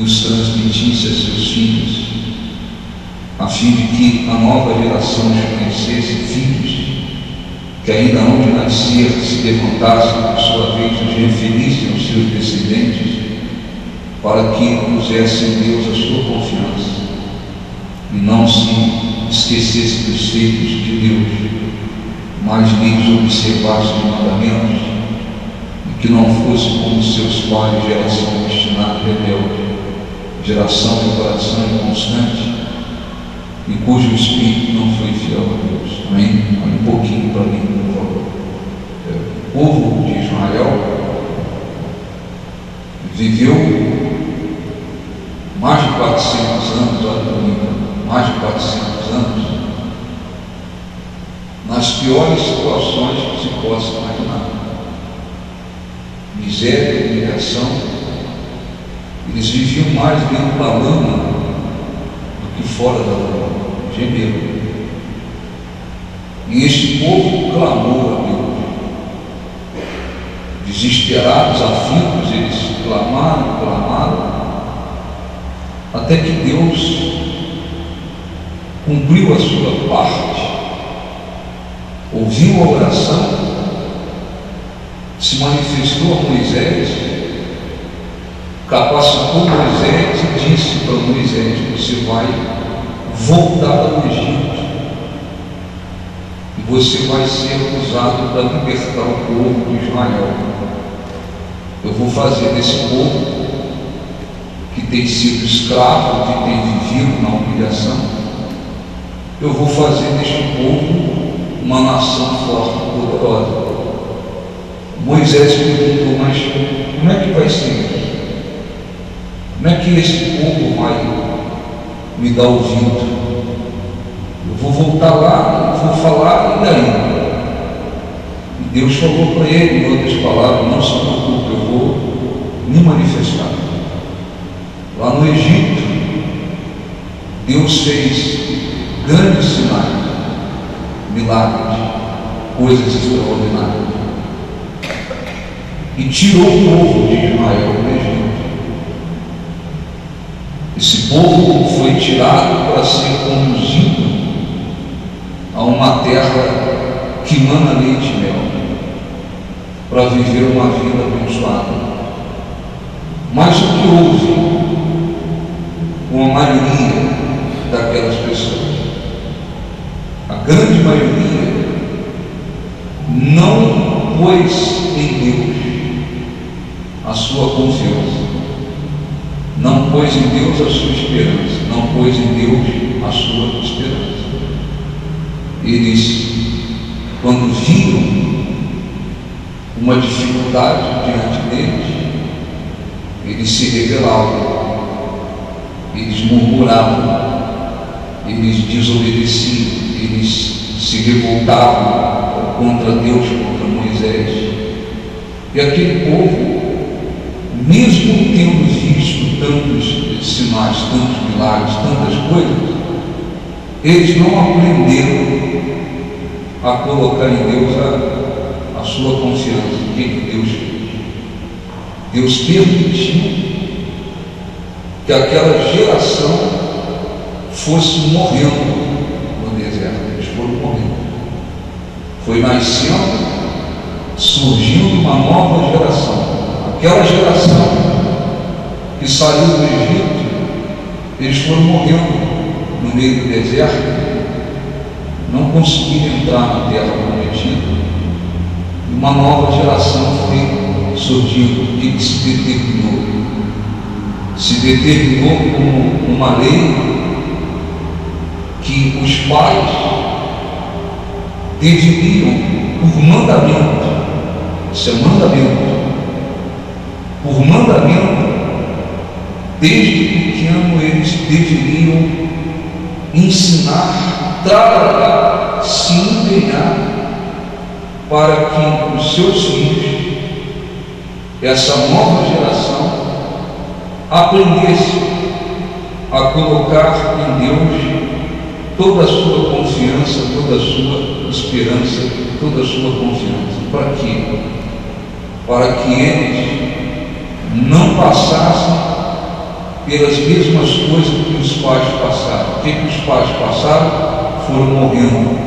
os transmitisse a seus filhos, a fim de que a nova geração os conhecesse, filhos que ainda hão de nascer se levantassem, por sua vez, os referissem aos seus descendentes, para que pusessem em Deus a sua confiança e não se esquecesse dos feitos de Deus, mas lhes observasse os mandamentos, e que não fosse como seus pais, geração obstinada e rebelde, geração de coração inconstante, e cujo espírito não foi fiel a Deus. Amém? Olha um pouquinho para mim, por favor. O povo de Israel viveu mais de 400 anos, olha para mim, mais de 400 anos, nas piores situações que se possa imaginar. Miséria, humilhação. Eles viviam mais dentro da lama do que fora da lama, gemendo. E este povo clamou a Deus. Desesperados, aflitos, eles clamaram, até que Deus cumpriu a sua parte, ouviu a oração, se manifestou a Moisés, capacitou Moisés e disse para Moisés: você vai voltar ao Egito e você vai ser usado para libertar o povo de Israel. Eu vou fazer desse povo que tem sido escravo, que tem vivido na humilhação, eu vou fazer deste povo uma nação forte e poderosa. Moisés perguntou: mas como é que vai ser isso? Como é que esse povo vai me dar ouvido? Eu vou voltar lá, vou falar, e daí? E Deus falou para ele, em outras palavras: não se preocupe, eu vou me manifestar. Lá no Egito, Deus fez grandes sinais, milagres, coisas extraordinárias, e tirou o povo de Israel do Egito. Esse povo foi tirado para ser conduzido a uma terra que mana leite e mel, para viver uma vida abençoada. Mas o que houve com a maioria daquelas pessoas? A grande maioria não pôs em Deus a sua confiança, não pôs em Deus a sua esperança, não pôs em Deus a sua esperança. Eles, quando viram uma dificuldade diante deles, eles se rebelavam, eles murmuravam, eles desobedeciam, eles se revoltavam contra Deus, contra Moisés. E aquele povo, mesmo tendo visto tantos sinais, tantos milagres, tantas coisas, eles não aprenderam a colocar em Deus a sua confiança. O que Deus fez? Deus permitiu que aquela geração fosse morrendo no deserto. Eles foram morrendo. Foi nascendo, surgindo uma nova geração. Aquela geração que saiu do Egito, eles foram morrendo no meio do deserto, não conseguiram entrar na terra prometida, e uma nova geração foi surgindo. Que se determinou? Se determinou como uma lei que os pais deveriam, por mandamento, isso é mandamento, por mandamento, desde pequeno eles deveriam ensinar, trabalhar, se empenhar para que os seus filhos, essa nova geração, aprendesse a colocar em Deus toda a sua confiança, toda a sua esperança, toda a sua confiança. Para quê? Para que eles não passassem pelas mesmas coisas que os pais passaram. O que os pais passaram? Foram morrendo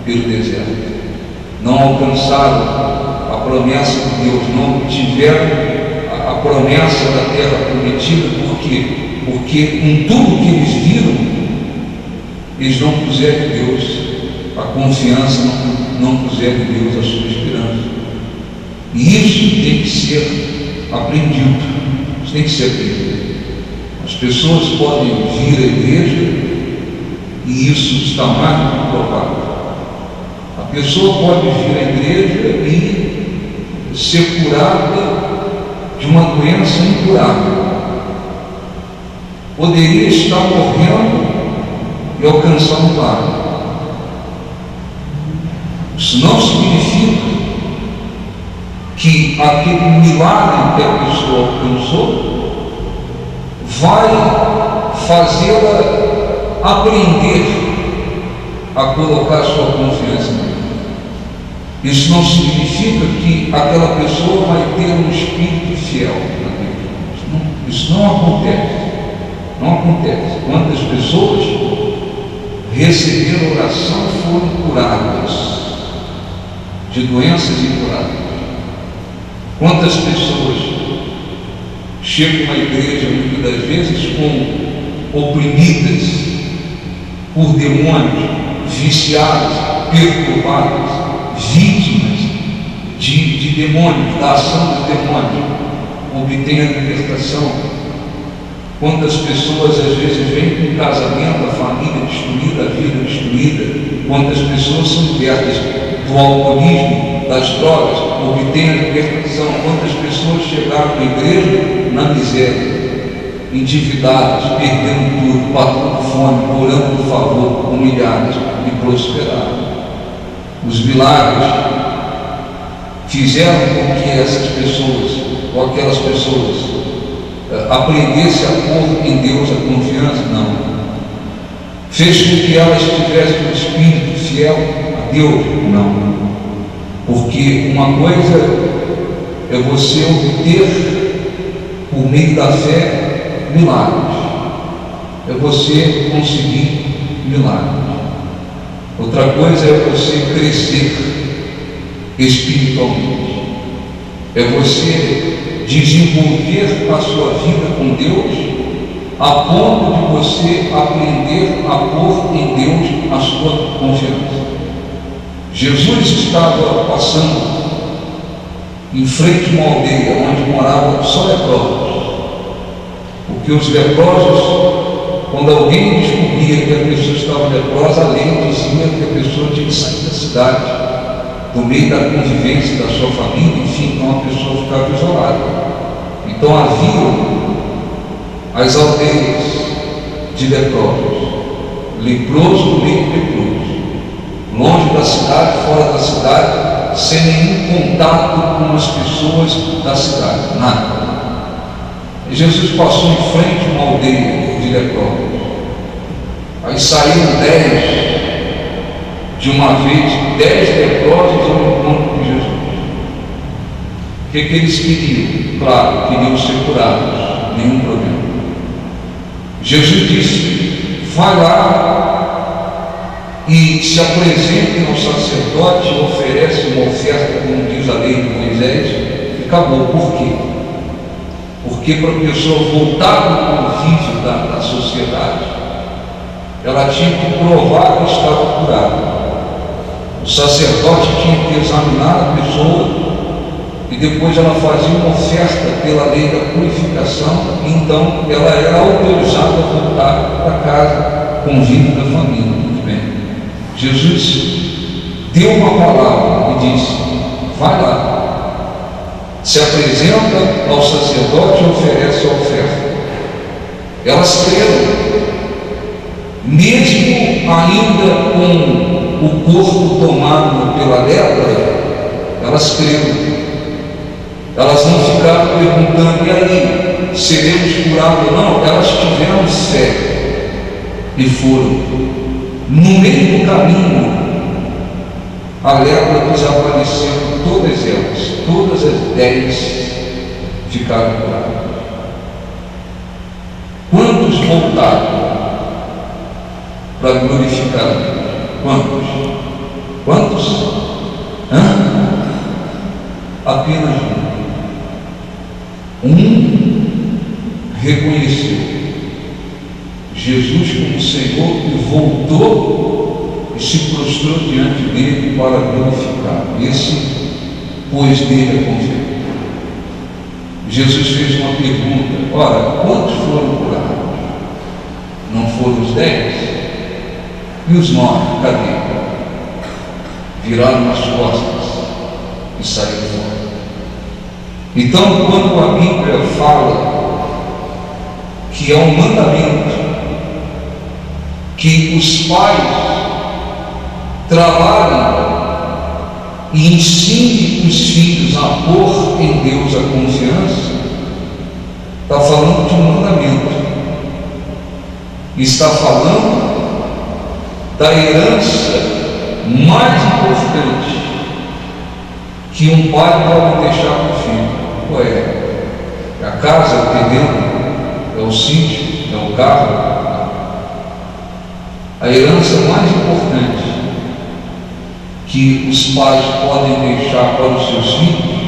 pelo deserto. Não alcançaram a promessa de Deus, não tiveram a promessa da terra prometida. Por quê? Porque em tudo que eles viram, eles não puseram em Deus a confiança, não puseram em Deus a sua esperança. E isso tem que ser aprendido. Isso tem que ser aprendido. As pessoas podem vir à igreja e isso está mais do que provado. A pessoa pode vir à igreja e ser curada de uma doença incurável. Poderia estar morrendo e alcançar um milagre. Isso não significa que aquele milagre que a pessoa alcançou vai fazê-la aprender a colocar sua confiança em Deus. Isso não significa que aquela pessoa vai ter um espírito fiel a Deus. Isso não acontece. Não acontece. Quantas pessoas receberam oração e foram curadas de doenças incuráveis? Quantas pessoas chegam à igreja muitas das vezes oprimidas por demônios, viciadas, perturbadas, vítimas de demônios, da ação dos demônios, obtêm a libertação? Quantas pessoas às vezes vêm com o casamento, a família destruída, a vida destruída? Quantas pessoas são libertas do alcoolismo, das drogas, obtêm a libertação? Quantas pessoas chegaram na igreja na miséria, endividadas, perdendo tudo, passando fome, orando por favor, humilhadas e prosperaram? Os milagres fizeram com que essas pessoas, ou aquelas pessoas, aprendessem a pôr em Deus a confiança? Não. Fez com que elas tivessem um espírito fiel a Deus? Não. Porque uma coisa é você obter, por meio da fé, milagres. É você conseguir milagres. Outra coisa é você crescer espiritualmente. É você desenvolver a sua vida com Deus a ponto de você aprender a pôr em Deus a sua confiança. Jesus estava passando em frente a uma aldeia onde moravam só leprosos, porque os leprosos, quando alguém descobria que a pessoa estava leprosa, a lei dizia que a pessoa tinha que sair da cidade, do meio da convivência da sua família, enfim, então a pessoa ficava isolada. Então havia as aldeias de leprosos, leproso no meio de leproso, longe da cidade, fora da cidade, sem nenhum contato com as pessoas da cidade, nada. E Jesus passou em frente a uma aldeia de leprosos. Aí saíram 10 de uma vez, 10 leprosos ao encontro de Jesus. O que eles queriam? Claro, queriam ser curados, nenhum problema. Jesus disse: vai lá e se apresentem ao sacerdote e oferece uma oferta, como diz a lei de Moisés, e acabou. Por quê? Porque para a pessoa voltar ao convívio da sociedade, ela tinha que provar que estava curada. O sacerdote tinha que examinar a pessoa e depois ela fazia uma oferta pela lei da purificação, e então ela era autorizada a voltar para casa, convívio da família. Muito bem. Jesus deu uma palavra e disse: vai lá, se apresenta ao sacerdote e oferece a oferta. Elas creram, mesmo ainda com o corpo tomado pela lepra, elas creram. Elas não ficaram perguntando: e aí, seremos curados ou não? Elas tiveram fé e foram. No meio do caminho, a lepra desapareceu, todas as 10 ficaram curadas. voltaram para glorificar a Deus? Quantos? Quantos? Apenas um reconheceu Jesus como Senhor e voltou e se prostrou diante dele para glorificar. Esse pôs dele a confiança. Jesus fez uma pergunta: ora, quantos foram curados? Não foram os 10? E os 9? Cadê? Viraram as costas e saíram fora. Então, quando a Bíblia fala que é um mandamento que os pais trabalhem e ensinem os filhos a pôr em Deus a confiança, está falando de um mandamento, está falando da herança mais importante que um pai pode deixar para o filho. Qual é? É a casa, é o terreno, é o sítio, é o carro. A herança mais importante que os pais podem deixar para os seus filhos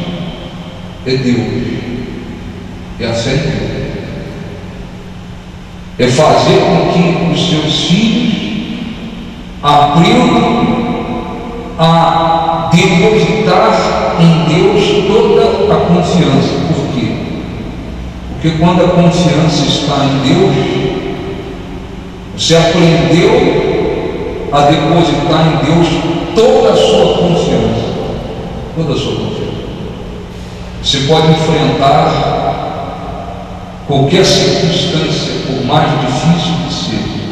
é Deus, é a fé em Deus, é fazer com que os seus filhos aprendam a depositar em Deus toda a confiança. Por quê? Porque quando a confiança está em Deus, você aprendeu a depositar em Deus toda a sua confiança. Toda a sua confiança. Você pode enfrentar qualquer circunstância, por mais difícil que seja.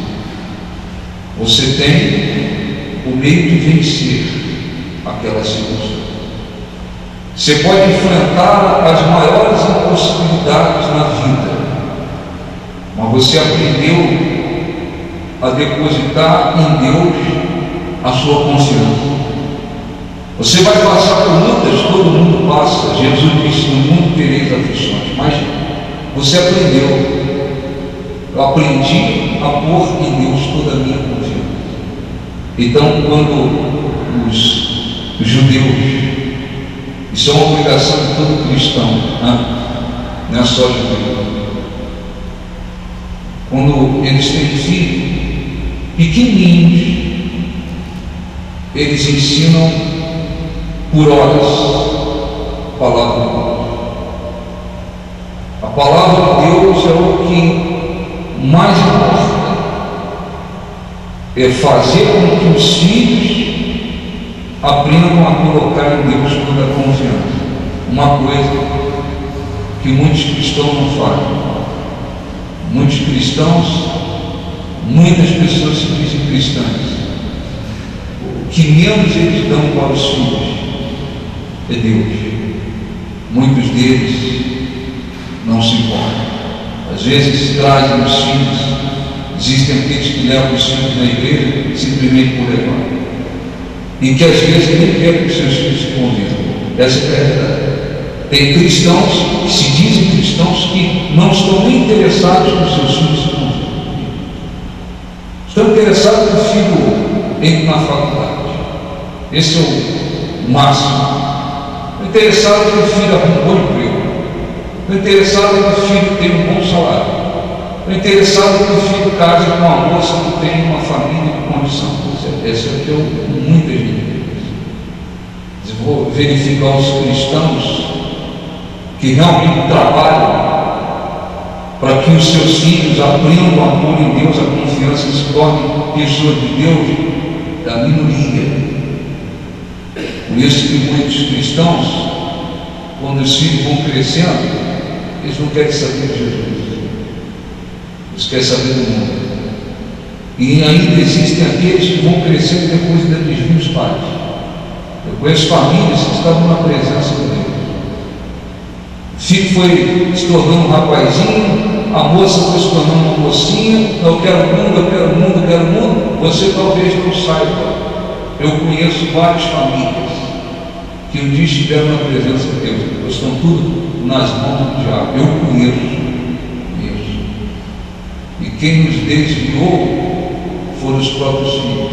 Você tem o meio de vencer aquela circunstância. Você pode enfrentar as maiores impossibilidades na vida, mas você aprendeu a depositar em Deus a sua confiança. Você vai passar por lutas, todo mundo passa. Jesus disse: no mundo tereis aflições, mas você aprendeu. Eu aprendi a pôr em Deus toda a minha confiança. Então, quando os judeus, isso é uma obrigação de todo cristão, não é só judeu, quando eles têm filhos pequenininhos, eles ensinam por horas a palavra de Deus. A palavra de Deus é o que mais importa, é fazer com que os filhos aprendam a colocar em Deus toda a confiança. Uma coisa que muitos cristãos não fazem. Muitos cristãos, muitas pessoas se dizem cristãs, o que menos eles dão para os filhos é Deus. Muitos deles não se importam. Às vezes trazem os filhos. Existem aqueles que levam os filhos na igreja simplesmente por levar, e que às vezes nem querem que os seus filhos se convertam. Essa é a verdade. Tem cristãos que se dizem cristãos que não estão nem interessados que os seus filhos se convertam. Estão interessados que o filho entre na faculdade. Esse é o máximo. Estão interessados que o filho arrume um bom emprego. Estão interessados que o filho tenha um bom salário. Estão interessados que o filho case com uma moça que tem uma família de condição. Essa é o muita gente. Vou verificar os cristãos que realmente trabalham para que os seus filhos aprendam a pôr em Deus a confiança e se tornem pessoas de Deus, da minoria. Por isso que muitos cristãos, quando os filhos vão crescendo, eles não querem saber de Jesus, eles querem saber do mundo. E ainda existem aqueles que vão crescendo e depois ainda desviam os pais. Eu conheço famílias que estavam na presença de Deus. O filho foi se tornando um rapazinho, a moça foi se tornando uma mocinha. Eu quero o mundo, eu quero o mundo, eu quero o mundo. Você talvez não saiba. Eu conheço várias famílias que um dia estiveram na presença de Deus, depois estão tudo nas mãos do diabo. Eu conheço. E quem nos desviou foram os próprios filhos,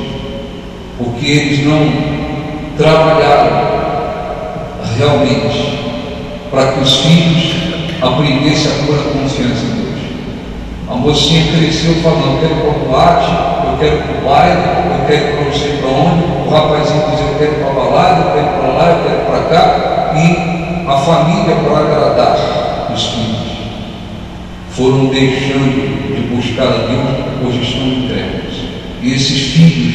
porque eles não trabalharam realmente para que os filhos aprendessem a pôr a confiança em Deus. A mocinha cresceu falando: eu quero ir para o boate, eu quero ir para o baile, eu quero ir para não sei para onde. O rapazinho dizia: eu quero ir para a balada, eu quero ir para lá, eu quero ir para cá. E a família, para agradar os filhos, foram deixando de buscar a Deus, hoje estão entregues. E esses filhos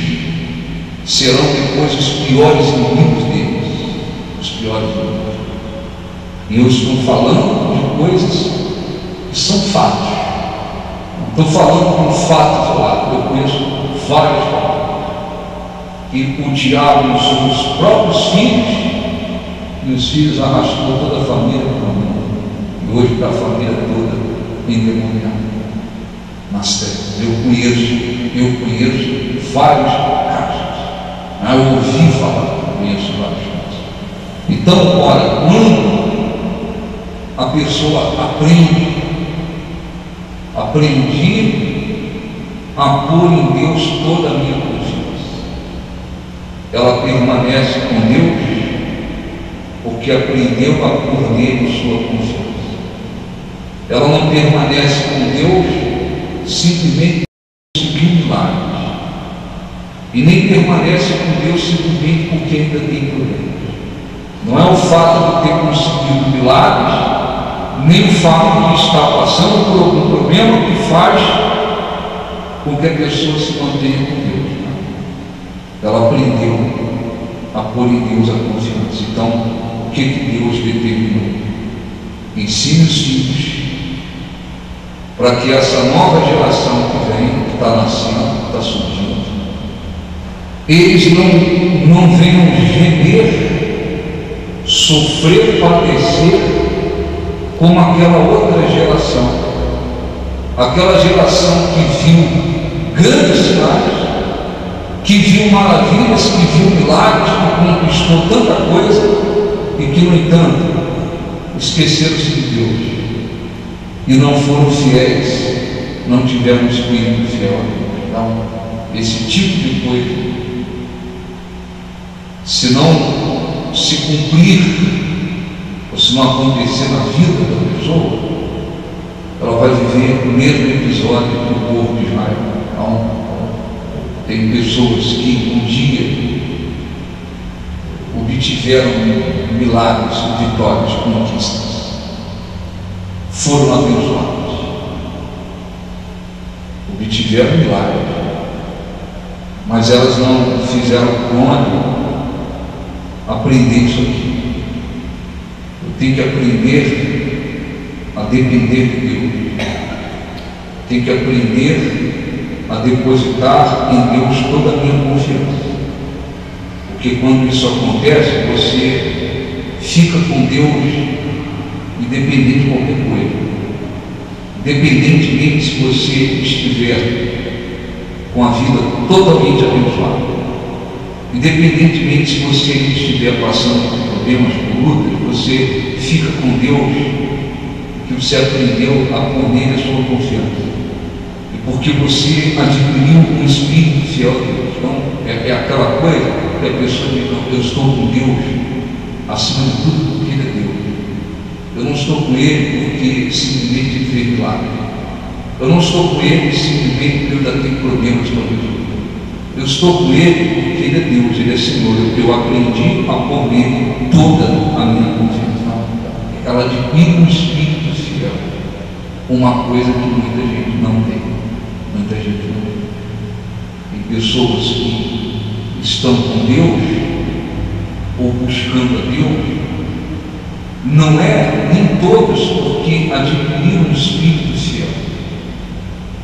serão depois os piores inimigos deles, os piores inimigos. E eu estou falando de coisas que são fatos. Não estou falando de um fato isolado. Eu conheço vários fatos. Que o diabo usou os próprios filhos, e os filhos arrastou toda a família para o mundo. E hoje está a família toda endemoniada nas terras. Eu conheço vários casos. Eu ouvi falar, conheço vários casos. Então, ora, quando a pessoa aprendi a pôr em Deus toda a minha confiança, ela permanece com Deus porque aprendeu a pôr nele sua confiança. Ela não permanece com Deus simplesmente conseguindo milagres, e nem permanece com Deus simplesmente porque ainda tem problemas. Não é o fato de ter conseguido milagres, nem o fato de estar passando por algum problema que faz com que a pessoa se mantenha com Deus. Ela aprendeu a pôr em Deus a confiança. Então, o que Deus determinou? Ensine os filhos para que essa nova geração que vem, que está nascendo, que está surgindo, eles não venham gemer, sofrer, padecer como aquela outra geração, aquela geração que viu grandes sinais, que viu maravilhas, que viu milagres, que conquistou tanta coisa, e que, no entanto, esqueceram-se de Deus e não foram fiéis, não tiveram um espírito fiel a Deus. Então, esse tipo de coisa, se não se cumprir, ou se não acontecer na vida da pessoa, ela vai viver o mesmo episódio do povo de Israel. Então, tem pessoas que um dia obtiveram milagres, vitórias, conquistas, foram abençoados, obtiveram milagres, mas elas não fizeram crônica aprender isso aqui. Eu tenho que aprender a depender de Deus, tenho que aprender a depositar em Deus toda a minha confiança, porque quando isso acontece, você fica com Deus independente de qualquer coisa, independentemente se você estiver com a vida totalmente abençoada, independentemente se você estiver passando por problemas, por lutas, você fica com Deus, que você aprendeu a pôr nele a sua confiança, e porque você adquiriu um espírito fiel a Deus. Então é aquela coisa que a pessoa diz: não, eu estou com Deus acima de tudo, porque Ele é Deus. Eu não estou com Ele porque simplesmente Ele fez milagre. Eu não estou com Ele simplesmente porque eu ainda tenho problemas com Ele. Eu estou com Ele porque Ele é Deus, Ele é Senhor. Eu aprendi a pôr nele toda a minha confiança. Ela adquire um espírito fiel, uma coisa que muita gente não tem. Muita gente não tem. Tem pessoas que estão com Deus, ou buscando a Deus, não é nem todos porque adquiriram um espírito fiel,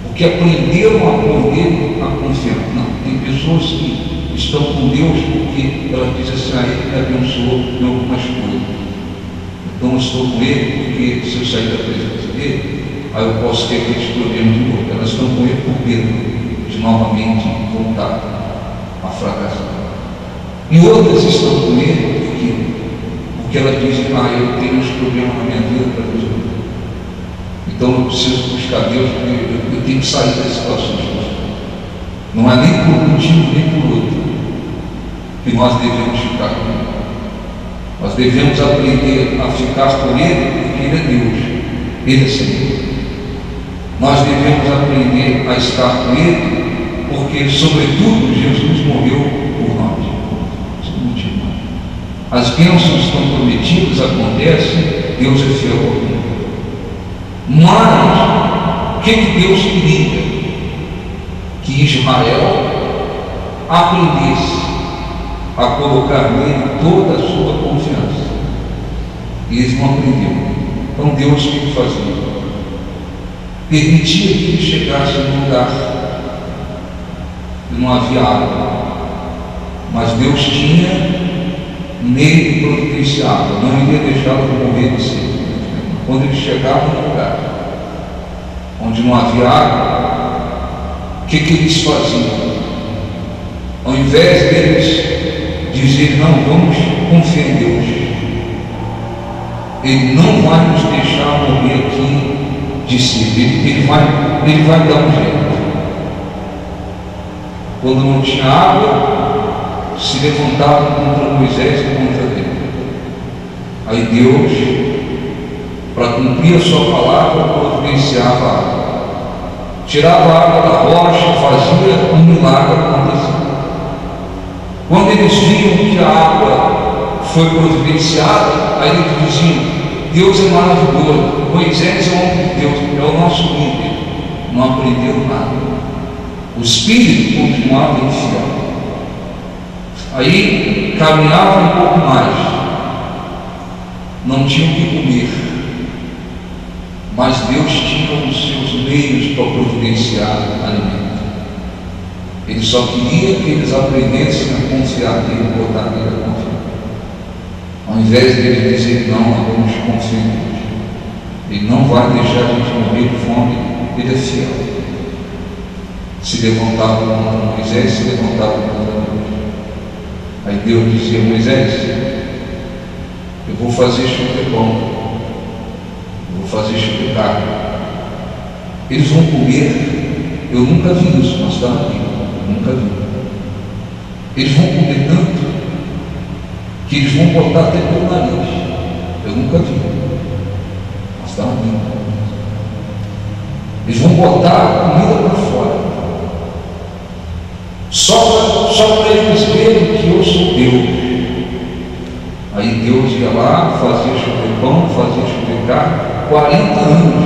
porque aprenderam a pôr nele a confiança. Não, tem pessoas que estão com Deus porque ela diz assim: Ele me abençoou em algumas coisas, então eu estou com Ele porque se eu sair da presença dele, aí eu posso ter aqueles problemas de novo. Elas estão com Ele por medo de novamente voltar a fracassar. E outras estão com Ele porque elas dizem: eu tenho uns problemas na minha vida para resolver, então eu preciso buscar buscar Deus, porque eu tenho que sair das situações. Não é nem por um motivo nem por outro que nós devemos ficar com Ele. Nós devemos aprender a ficar com Ele porque Ele é Deus, Ele é Senhor. Nós devemos aprender a estar com Ele porque, sobretudo, Jesus morreu por nós. As bênçãos estão prometidas, acontecem, Deus é fiel ao mundo. Mas, o que Deus queria? Que Israel aprendesse a colocar nele toda a sua confiança. E eles não aprenderam. Então Deus o que fazia? Permitia que eles chegassem num lugar que não havia água. Mas Deus tinha nele providenciado, não iria deixá-los morrer de sede. Quando eles chegavam no lugar onde não havia água, o que eles faziam? Ao invés deles dizer, não, vamos confiar em Deus, Ele não vai nos deixar morrer aqui de sede, ele vai dar um jeito. Quando não tinha água, se levantavam contra Moisés e contra Deus. Aí Deus, para cumprir a sua palavra, providenciava a água. Tirava a água da rocha, fazia um milagre acontecer. Quando eles viam que a água foi providenciada, aí eles diziam, Deus é maravilhoso, Moisés é o homem de Deus, é o nosso líder. Não aprenderam nada. O espírito continuava infiel. Aí caminhavam um pouco mais, não tinham o que comer, mas Deus tinha os seus meios para providenciar alimento. Ele só queria que eles aprendessem a confiar nele, botar nele a confiar. Ao invés de ele dizer, não, nós vamos confiar em Deus, Ele não vai deixar a gente morrer de fome, Ele é fiel. Se levantava contra Moisés, se levantava contra Deus. Aí Deus dizia, Moisés, eu vou fazer chover pão, eu vou fazer chover carne. Eles vão comer, eu nunca vi isso, mas está na Bíblia, eu nunca vi. Eles vão comer tanto que eles vão botar até pelo nariz, eu nunca vi, mas está na Bíblia. Eles vão botar a comida para fora, só para eles verem que eu sou Deus. Aí Deus ia lá, fazia chover pão, fazia chover carne, 40 anos.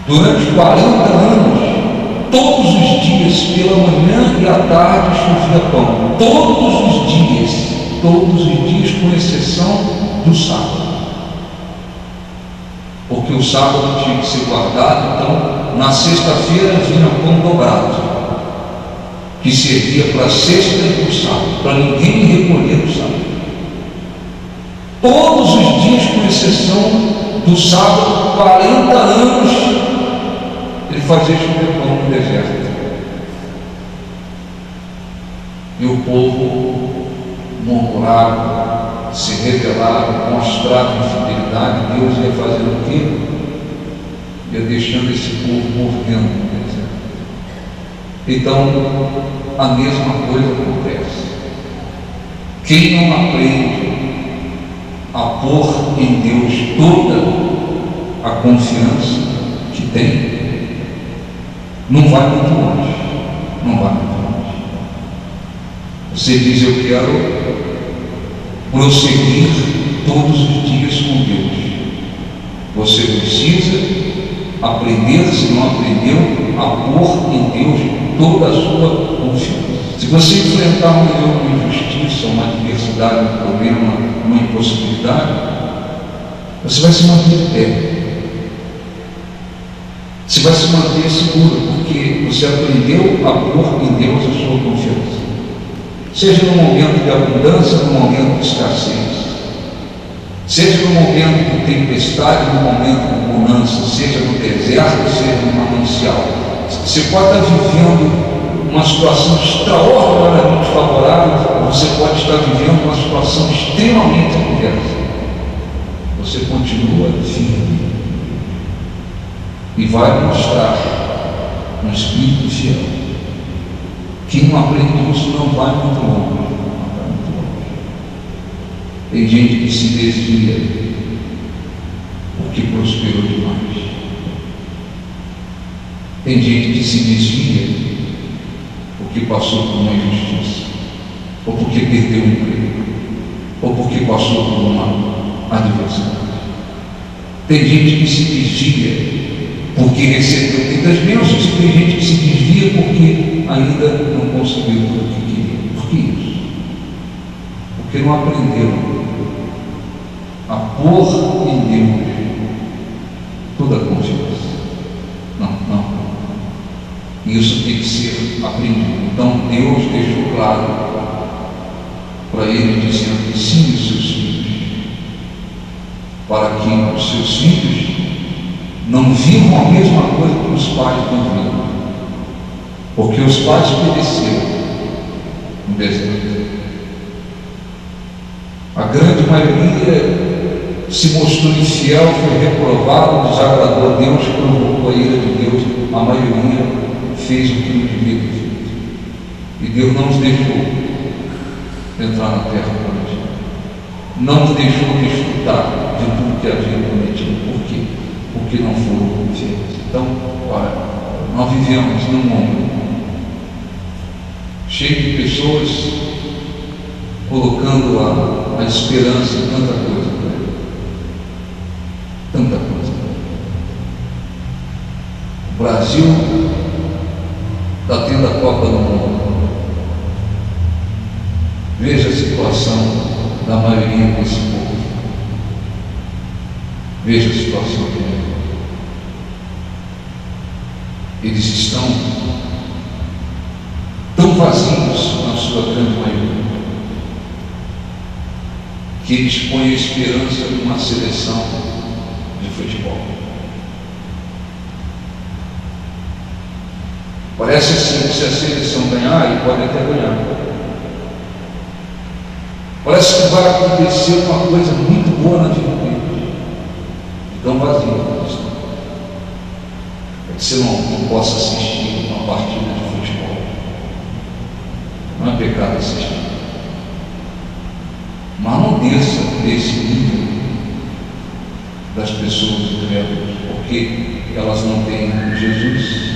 Durante 40 anos, todos os dias, pela manhã e à tarde, chovia pão. Todos os dias, com exceção do sábado. Porque o sábado tinha que ser guardado, então na sexta-feira vinha pão dobrado, que servia para a sexta e para o sábado, para ninguém recolher no sábado. Todos os dias, com exceção do sábado, 40 anos, ele fazia chover pão no deserto. E o povo murmurava, se rebelava, mostrava infidelidade. Deus ia fazer o quê? Ia deixando esse povo morrendo no deserto. Então, a mesma coisa acontece. Quem não aprende a pôr em Deus toda a confiança que tem, não vai muito longe. Não vai muito longe. Você diz, eu quero prosseguir todos os dias com Deus. Você precisa aprender, se não aprendeu, a pôr em Deus toda a sua confiança. Se você enfrentar um erro, uma injustiça, uma adversidade, um problema, uma impossibilidade, você vai se manter de pé. Você vai se manter seguro, porque você aprendeu a pôr em Deus a sua confiança. Seja no momento de abundância, no momento de escassez, seja no momento de tempestade, no momento de bonança, seja no deserto, seja no manancial. Você pode estar vivendo uma situação extraordinariamente favorável, você pode estar vivendo uma situação extremamente adversa. Você continua firme, e vai mostrar um espírito fiel. Quem não aprende isso não vai muito longe. Tem gente que se desvia porque prosperou demais. Tem gente que se desvia porque passou por uma injustiça, ou porque perdeu um emprego, ou porque passou por uma adversidade. Tem gente que se desvia porque recebeu muitas bênçãos, e tem gente que se desvia porque ainda não conseguiu tudo o que queria. Por que isso? Porque não aprenderam a pôr em Deus toda a confiança. Não. Isso tem que ser aprendido. Então Deus deixou claro para ele, dizendo: ensine os seus filhos, para que os seus filhos não vivam a mesma coisa que os pais viveram, porque os pais pereceram no deserto. A grande maioria se mostrou infiel, foi reprovado, desagradou a Deus, provocou a ira de Deus. A maioria fez o que não devia ter feito, e Deus não os deixou entrar na terra prometida, não os deixou desfrutar de tudo que havia prometido. Por quê? Porque não foram fiéis. Então, olha, nós vivemos num mundo cheio de pessoas colocando a esperança em tanta coisa, tanta coisa. O Brasil está tendo a Copa do Mundo. Veja a situação da maioria desse povo. Veja a situação dele. Eles estão tão vazios, na sua grande maioria, que eles põem a esperança numa seleção de futebol. Parece assim que se a seleção ganhar, ele pode até ganhar. Parece que vai acontecer uma coisa muito boa na vida deles. Tão vazio. É que você não possa assistir uma partida de futebol. Não é pecado assistir. Mas não desça desse nível das pessoas incrédulas, porque elas não têm Jesus.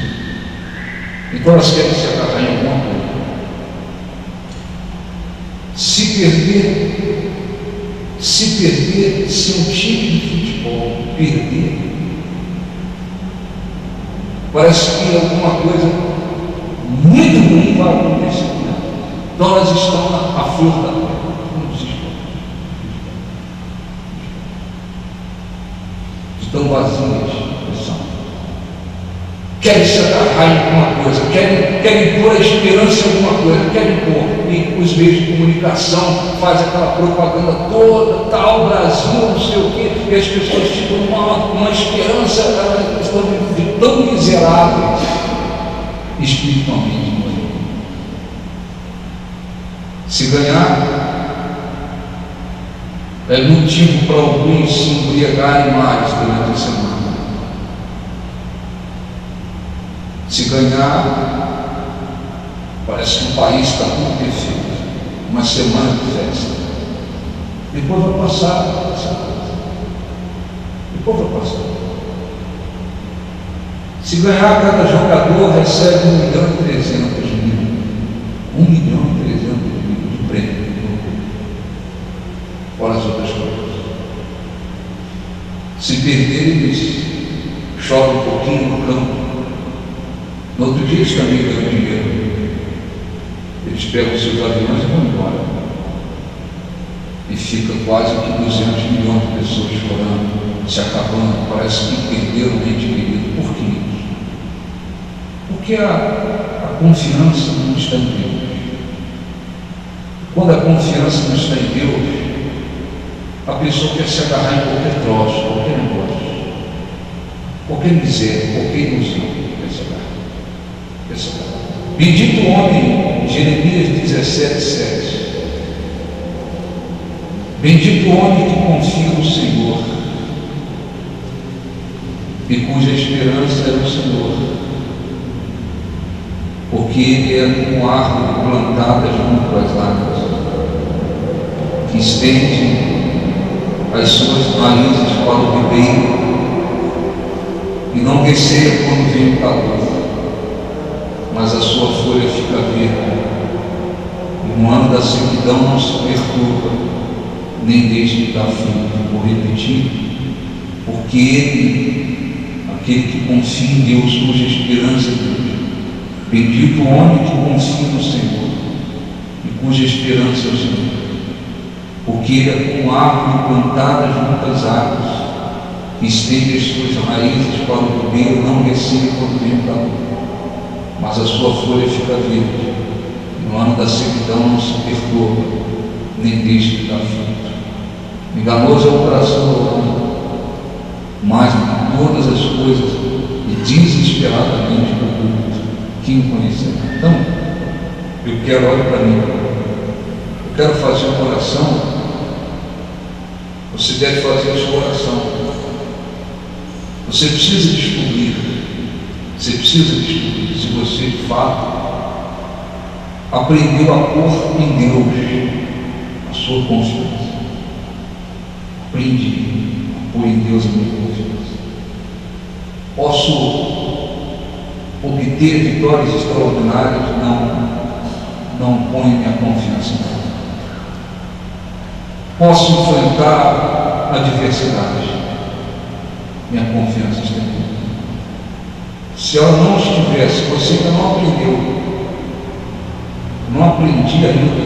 Então elas querem se agarrar em alguma coisa. Se perder, se um time de futebol perder, parece que alguma coisa muito ruim vai acontecer. Então elas estão à flor da pele. Estão vazias de são. Querem se agarrar em alguma coisa, querem pôr a esperança em alguma coisa, querem pôr. E os meios de comunicação fazem aquela propaganda toda, tal, Brasil, não sei o quê, e as pessoas ficam uma esperança, elas estão tão miseráveis espiritualmente. Se ganhar, é motivo para alguns se embriagarem mais durante a semana. Se ganhar, parece que o país está muito perfeito. Uma semana de festa. Depois vai passar essa coisa. Depois vai passar. Se ganhar, cada jogador recebe 1.300.000. 1.300.000 de prêmio. Fora as outras coisas. Se perder, eles choram um pouquinho no campo. No outro dia eles também ganham dinheiro. Eles pegam seus aviões e vão embora. E fica quase que 200 milhões de pessoas chorando, se acabando. Parece que perderam o ente querido. Por que isso? Porque a confiança não está em Deus. Quando a confiança não está em Deus, a pessoa quer se agarrar em qualquer troço, qualquer negócio, qualquer miséria, qualquer ilusão. Bendito o homem, Jeremias 17:7. Bendito o homem que confia no Senhor e cuja esperança é o Senhor, porque Ele é como árvore plantada junto às águas, que estende as suas raízes para o ribeiro e não receia quando vem o calor, mas a sua folha fica verde, e no ano da sequidão não se perturba, nem deixa de dar fruto. Vou repetir: porque Ele, aquele que confia em Deus, cuja esperança é Deus, bendito o homem que confia no Senhor e cuja esperança é o Senhor, porque Ele é como árvore plantada junto às águas, que estende as suas raízes para o ribeiro, não receia quando vem o calor, mas a sua folha fica verde, e no ano da sequidão não se perturba, nem deixa de dar fruto. Enganoso é o coração do homem, mais do que todas as coisas, e desesperadamente procura. Quem conhecerá? Então, eu quero, olha para mim, eu quero fazer uma oração. Você deve fazer a sua oração. Você precisa descobrir se você de fato aprendeu a pôr em Deus a sua confiança. Aprendi a pôr em Deus a minha confiança. Posso obter vitórias extraordinárias? Não ponho minha confiança em Deus. Posso enfrentar a adversidade? Minha confiança está em Deus. Se ela não estivesse, você ainda não aprendeu, não aprendi ainda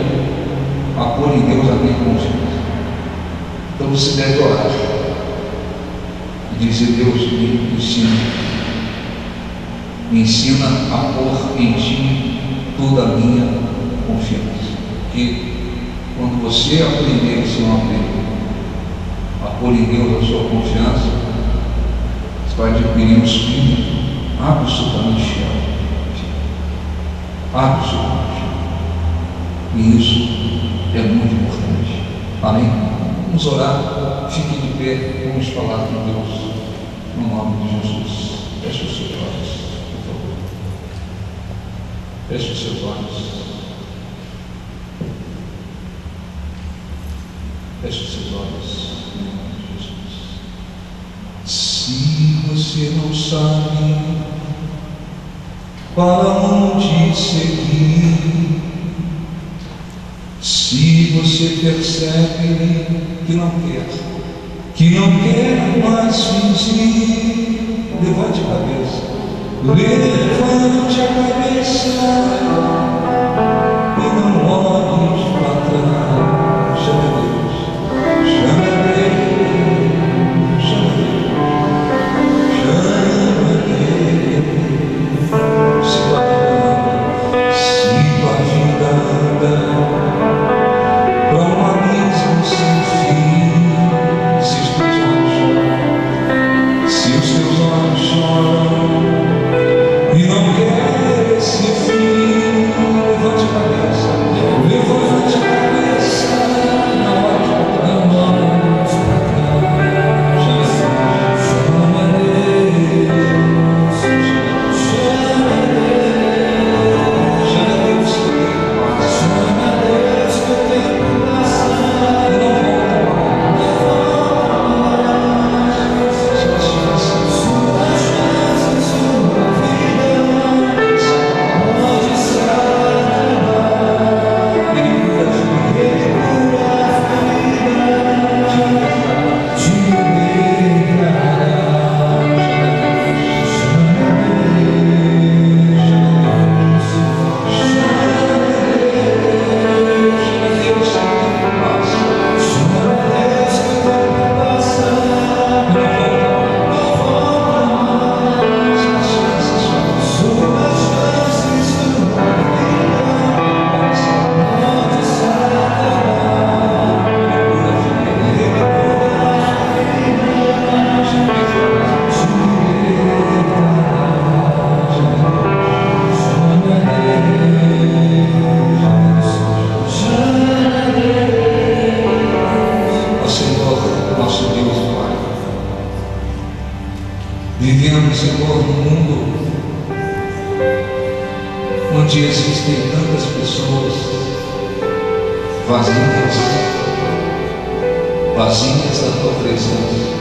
a pôr em Deus a minha confiança. Então você deve orar e dizer: Deus, me ensina a pôr em Ti toda a minha confiança. Porque quando você aprender, se não aprender a pôr em Deus a sua confiança, você vai adquirir um espírito absolutamente fiel. Absolutamente fiel. E isso é muito importante. Amém? Vamos orar, fique de pé, vamos falar com Deus, no nome de Jesus. Feche os seus olhos, por favor. Feche os seus olhos. Feche os seus olhos, em nome de Jesus. Se você não sabe para onde seguir, se você percebe que não quer mais fingir, levante a cabeça, levante a cabeça e não olhe para trás. Chame a Deus, chame a Deus, chame a Deus, chame a Deus. Se tua vida anda para um abismo sem fim, se os teus olhos choram e não quer esse fim, levante a cabeça, levante Senhor, no mundo onde existem tantas pessoas vazias da tua presença,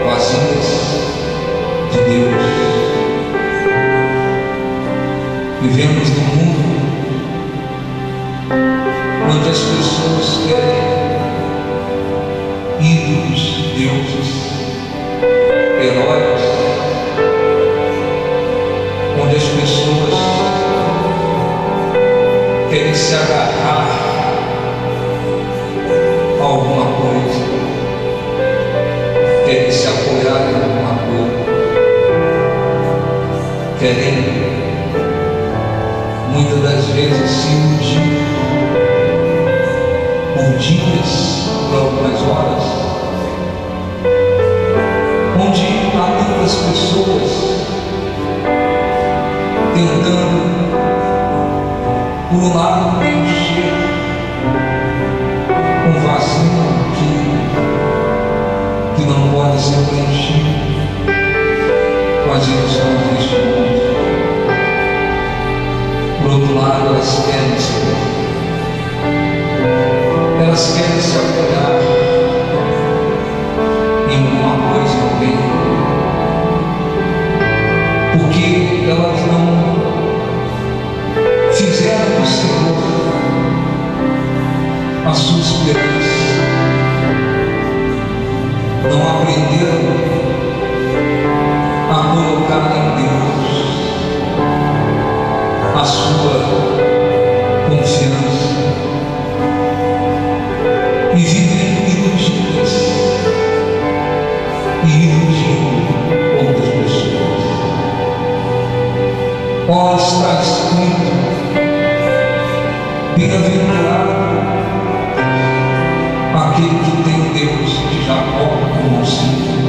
vazias de Deus. Vivemos num mundo onde as pessoas querem ídolos, deuses, heróis, onde as pessoas querem se agarrar a alguma coisa, querem se apoiar em alguma coisa, querem muitas das vezes se iludir por dias, por algumas horas, onde há tantas pessoas tentando, por um lado, preencher um vazio que não pode ser preenchido com as ilusões deste mundo. Por outro lado, elas querem se apoiar em alguma coisa, em alguém, porque elas não fizeram do Senhor a sua esperança, não aprenderam a colocar em Deus a sua confiança e vivem iludidas e iludindo outras pessoas. Ó, está escrito: bem-aventurado aquele que tem o Deus de Jacó como auxílio.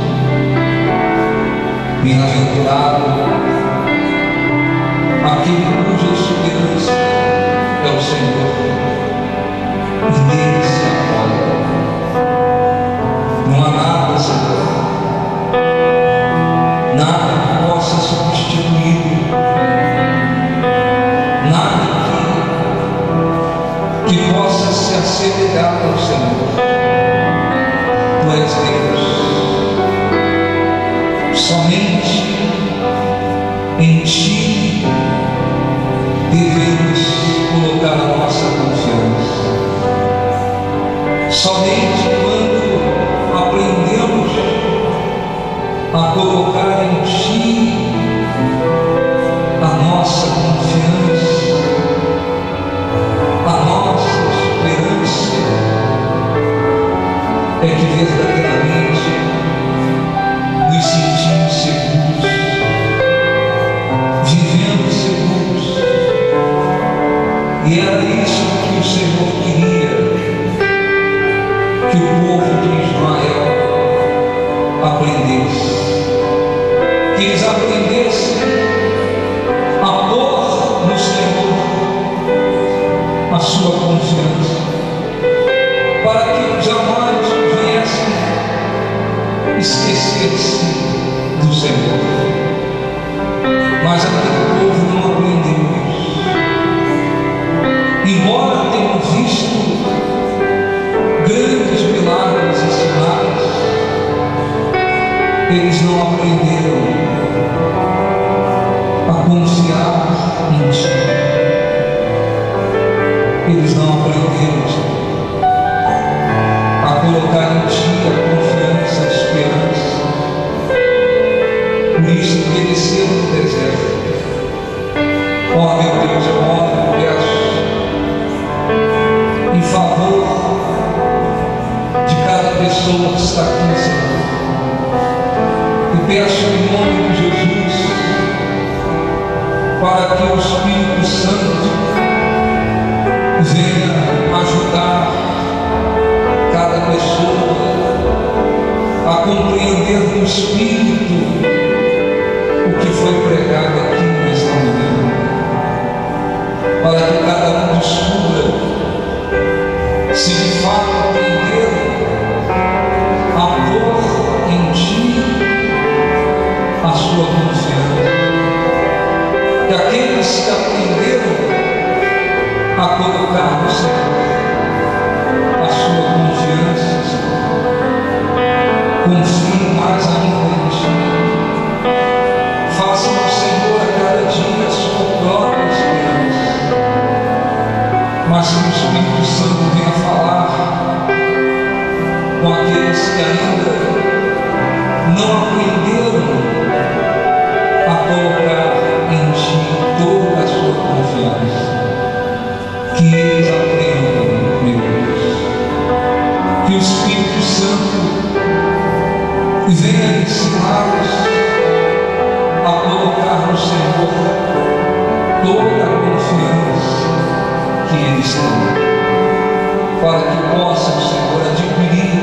Bem-aventurado aquele cuja esperança é o Senhor e nele se apoia. Não há nada, Senhor, nada que possa substituir, nada que possa se assemelhar ao Senhor. Tu és Deus, somente em Ti devemos colocar a nossa confiança. Somente quando aprendemos a colocar em Ti a nossa confiança, a nossa esperança, é que verdadeiramente nos sentimos seguros, vivendo seguros. E era isso que o Senhor queria que o povo de Israel aprendesse, que eles aprendessem a pôr no Senhor a sua confiança, para que jamais viessem esquecer-se do Senhor. Mas aquele povo não aprendeu isso. Embora tenham visto grandes milagres e sinais, eles não aprenderam a confiar em Ti. Eles não aprenderam a colocar em Ti a confiança, a esperança. Por isso pereceram no deserto. Ó meu Deus, eu oro e peço em favor de cada pessoa que está aqui, Senhor, e peço em nome de Jesus para que o Espírito Santo venha ajudar cada pessoa a compreender no Espírito o que foi pregado aqui nesta manhã, para que cada um descubra se de fato aprender a pôr em Ti colocar no Senhor a sua confiança, confie mais ainda em Ti. Faça ao Senhor a cada dia a sua própria esperança, mas que o Espírito Santo venha falar com aqueles que ainda não aprenderam a colocar em Ti toda a sua confiança. Que eles aprendam, meu Deus, que o Espírito Santo venha ensiná-los a colocar no Senhor toda a confiança que eles têm, para que possam, Senhor, adquirir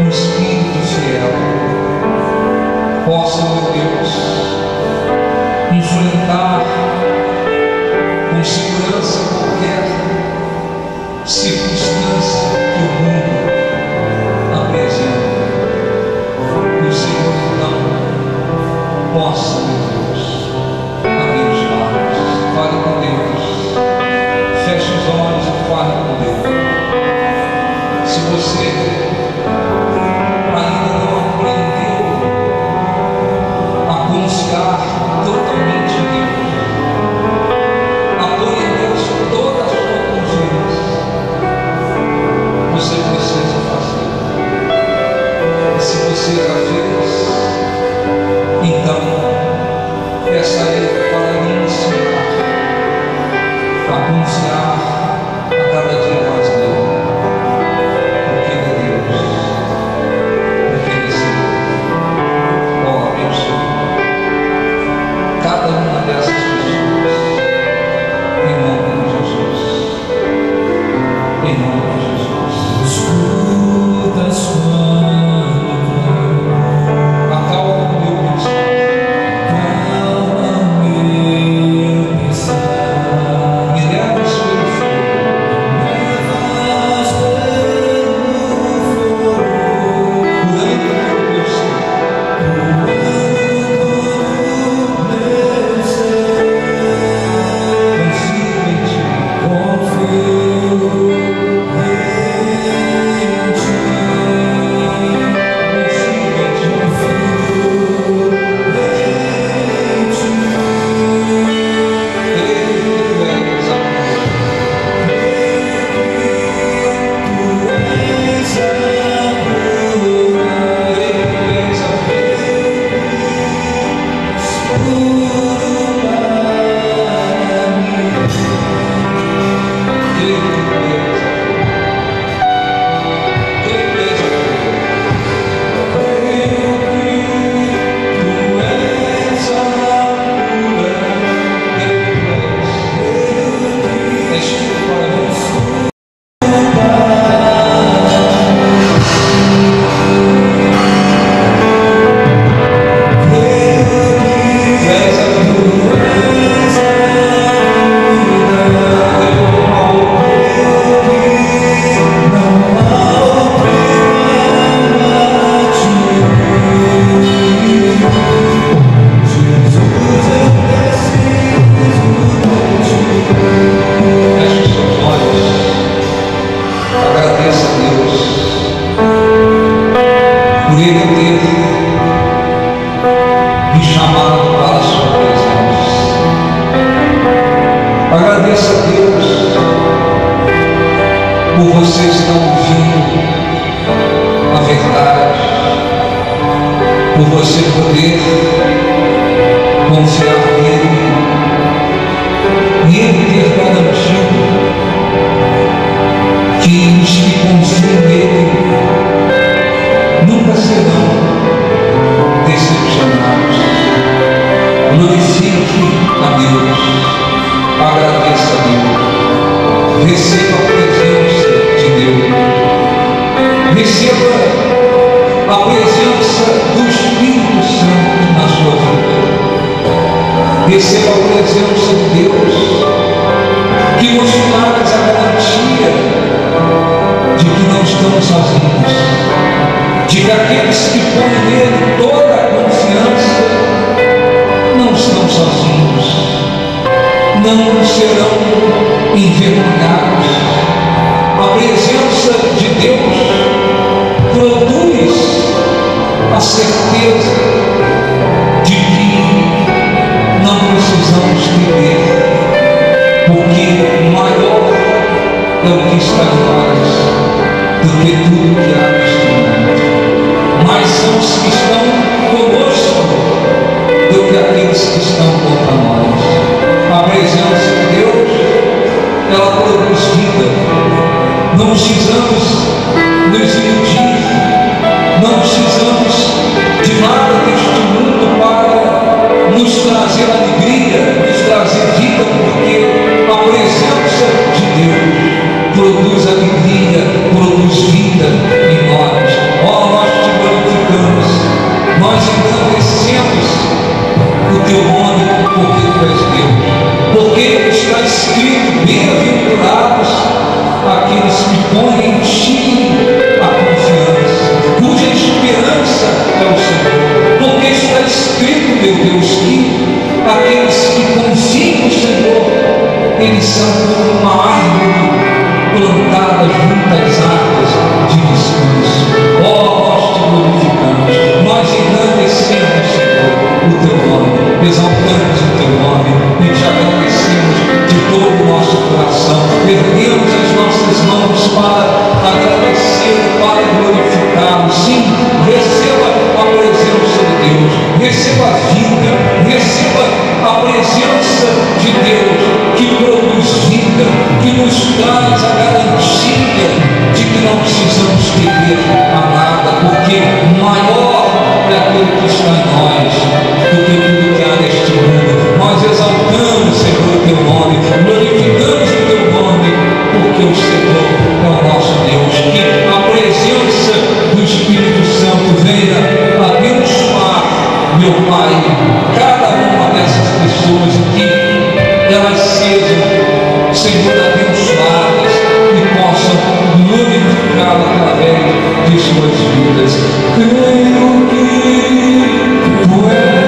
um espírito fiel, possam, meu Deus, enfrentar com segurança qualquer circunstância que o mundo apresenta. Que o Senhor então possa, meu Deus, abençoá-los. Fale com Deus, feche os olhos e fale com Deus. Se você ainda não aprendeu a confiar totalmente em Deus, a pôr em Deus toda a sua confiança, você precisa fazer. E se você já fez, então peça a Ele para lhe ensinar a confiar a cada dia mais nele, porque Ele é Deus, porque Ele é Senhor. Oh, abençoe cada uma dessas pessoas, em nome de Jesus, em nome de Jesus. Escutas Acalma o meu pensamento, calma meu pensar, me leva sobre o fogo, levas pelo fogo, curando o meu ser, meu ser, confio em Ti, confio em Ti, confio em Ti, Agradeça a Deus por você estar ouvindo a verdade, por você poder confiar nele e ele ter garantido que os que confiam nele nunca serão decepcionados. Glorifique a Deus, agradeça a Deus, receba a presença de Deus, receba a presença do Espírito Santo na sua vida, receba a presença de Deus, que nos traz a garantia de que não estamos sozinhos, de que aqueles que põem nele toda a confiança não estão sozinhos, não serão envergonhados. A presença de Deus produz a certeza de que não precisamos temer, porque maior é o que está em nós do que tudo que há neste mundo. Mais são os que estão conosco do que aqueles que estão contra nós. A presença de Deus, ela produz vida. Não precisamos nos iludir, não precisamos de nada deste mundo para nos trazer alegria, nos trazer vida, porque a presença de Deus produz alegria, produz vida em nós. Ó, nós te glorificamos, nós engrandecemos o teu nome, porque tu és Deus, porque está escrito: bem-aventurados aqueles que põem em ti a confiança, cuja esperança é o Senhor. Porque está escrito, meu Deus, que aqueles que confiam no Senhor, eles são como uma árvore plantada junto às águas de descanso. Ó, nós te glorificamos, nós engrandecemos, Senhor, o teu nome, exaltamos o teu nome e te agradecemos de todo o nosso coração. Erguemos as nossas mãos para agradecer, para glorificá-lo. Sim, receba a presença de Deus, receba a vida, receba a presença de Deus que produz vida, que nos traz a garantia de que não precisamos temer a nada, porque maior é aquele que está em nós do que tudo que há neste mundo. Nós exaltamos, Senhor, o teu nome, glorificamos o teu nome, porque o Senhor é o nosso Deus. Que a presença do Espírito Santo venha abençoar, meu Pai, cada uma dessas pessoas aqui, elas sejam, Senhor, abençoadas e possam glorificá-lo através de suas vidas. Creio que tu és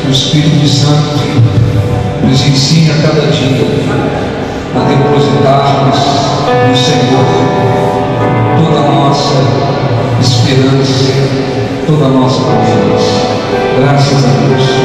o Espírito Santo nos ensina a cada dia a depositarmos no Senhor toda a nossa esperança, toda a nossa confiança. Graças a Deus.